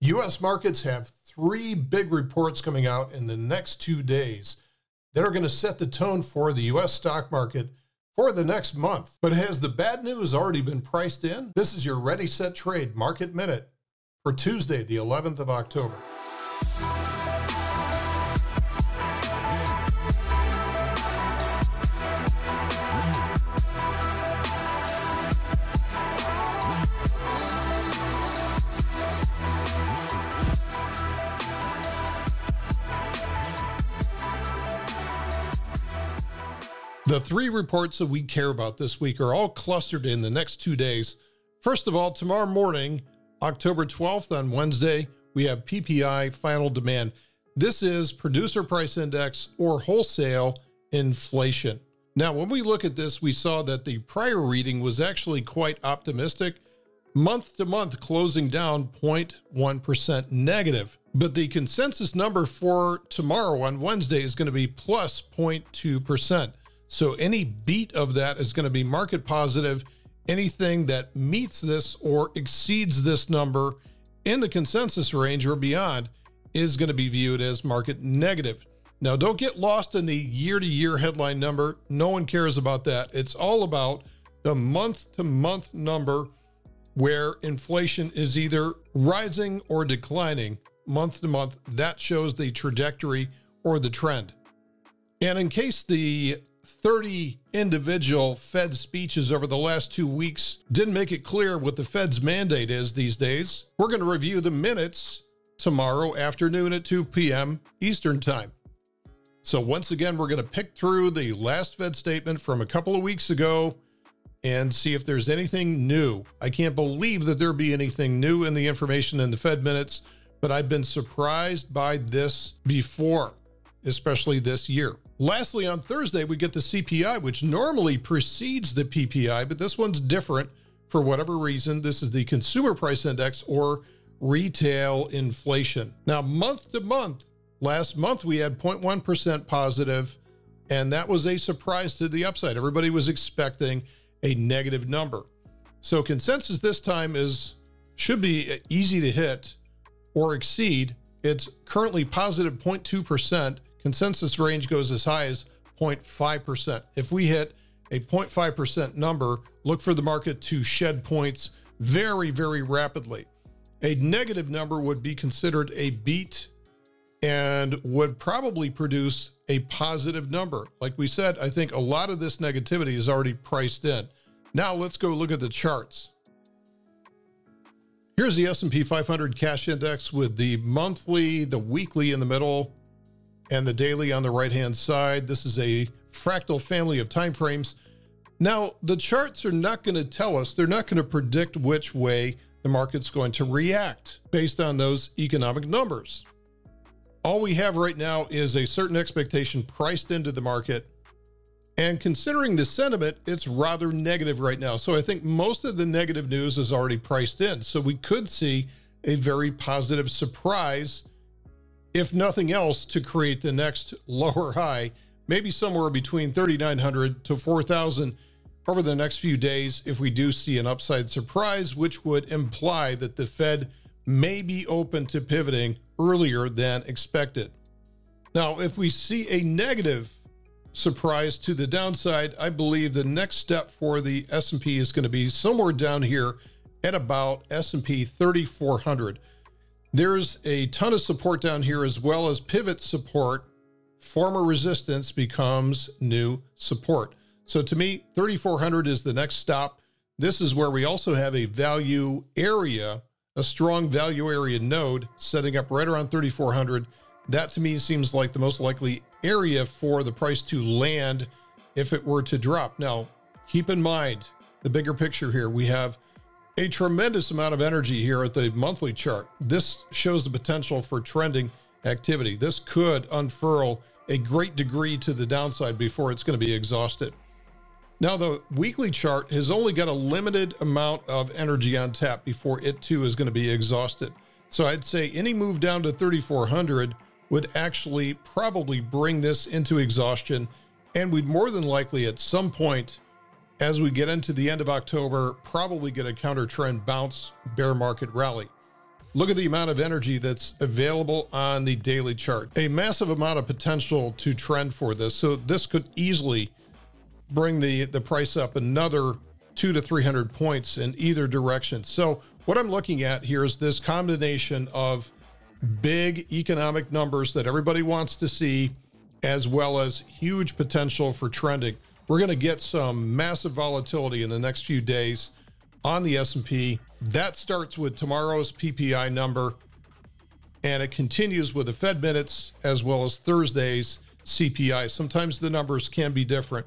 U.S. markets have three big reports coming out in the next 2 days that are going to set the tone for the U.S. stock market for the next month. But has the bad news already been priced in? This is your Ready, Set, Trade Market Minute for Tuesday, the 11th of October. The three reports that we care about this week are all clustered in the next 2 days. First of all, tomorrow morning, October 12th on Wednesday, we have PPI final demand. This is producer price index or wholesale inflation. Now, when we look at this, we saw that the prior reading was actually quite optimistic, month to month closing down 0.1% negative. But the consensus number for tomorrow on Wednesday is going to be plus 0.2%. So any beat of that is going to be market positive. Anything that meets this or exceeds this number in the consensus range or beyond is going to be viewed as market negative. Now, don't get lost in the year-to-year headline number. No one cares about that. It's all about the month-to-month number where inflation is either rising or declining month to month. That shows the trajectory or the trend. And in case the 30 individual Fed speeches over the last 2 weeks didn't make it clear what the Fed's mandate is these days, we're going to review the minutes tomorrow afternoon at 2 p.m. Eastern Time. So once again, we're going to pick through the last Fed statement from a couple of weeks ago and see if there's anything new. I can't believe that there'd be anything new in the information in the Fed minutes, but I've been surprised by this before, especially this year. Lastly, on Thursday, we get the CPI, which normally precedes the PPI, but this one's different for whatever reason. This is the Consumer Price Index or retail inflation. Now, month to month, last month we had 0.1% positive, and that was a surprise to the upside. Everybody was expecting a negative number. So consensus this time should be easy to hit or exceed. It's currently positive 0.2%. Consensus range goes as high as 0.5%. If we hit a 0.5% number, look for the market to shed points very, very rapidly. A negative number would be considered a beat and would probably produce a positive number. Like we said, I think a lot of this negativity is already priced in. Now let's go look at the charts. Here's the S&P 500 cash index with the monthly, the weekly in the middle, and the daily on the right-hand side. This is a fractal family of time frames. Now, the charts are not going to tell us, they're not going to predict which way the market's going to react based on those economic numbers. All we have right now is a certain expectation priced into the market. And considering the sentiment, it's rather negative right now. So I think most of the negative news is already priced in. So we could see a very positive surprise, if nothing else, to create the next lower high, maybe somewhere between 3,900 to 4,000 over the next few days if we do see an upside surprise, which would imply that the Fed may be open to pivoting earlier than expected. Now, if we see a negative surprise to the downside, I believe the next step for the S&P is going to be somewhere down here at about S&P 3,400. There's a ton of support down here as well as pivot support. Former resistance becomes new support. So to me, 3,400 is the next stop. This is where we also have a value area, a strong value area node setting up right around 3,400. That to me seems like the most likely area for the price to land if it were to drop. Now, keep in mind the bigger picture here. We have a tremendous amount of energy here at the monthly chart. This shows the potential for trending activity. This could unfurl a great degree to the downside before it's going to be exhausted. Now, the weekly chart has only got a limited amount of energy on tap before it too is going to be exhausted. So I'd say any move down to 3,400 would actually probably bring this into exhaustion, and we'd more than likely at some point as we get into the end of October, probably get a counter trend bounce bear market rally. Look at the amount of energy that's available on the daily chart. A massive amount of potential to trend for this. So this could easily bring the price up another 200 to 300 points in either direction. So what I'm looking at here is this combination of big economic numbers that everybody wants to see, as well as huge potential for trending. We're going to get some massive volatility in the next few days on the S&P. That starts with tomorrow's PPI number, and it continues with the Fed minutes as well as Thursday's CPI. Sometimes the numbers can be different,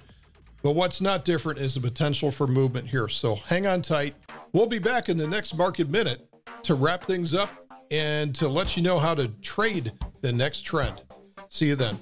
but what's not different is the potential for movement here. So hang on tight. We'll be back in the next market minute to wrap things up and to let you know how to trade the next trend. See you then.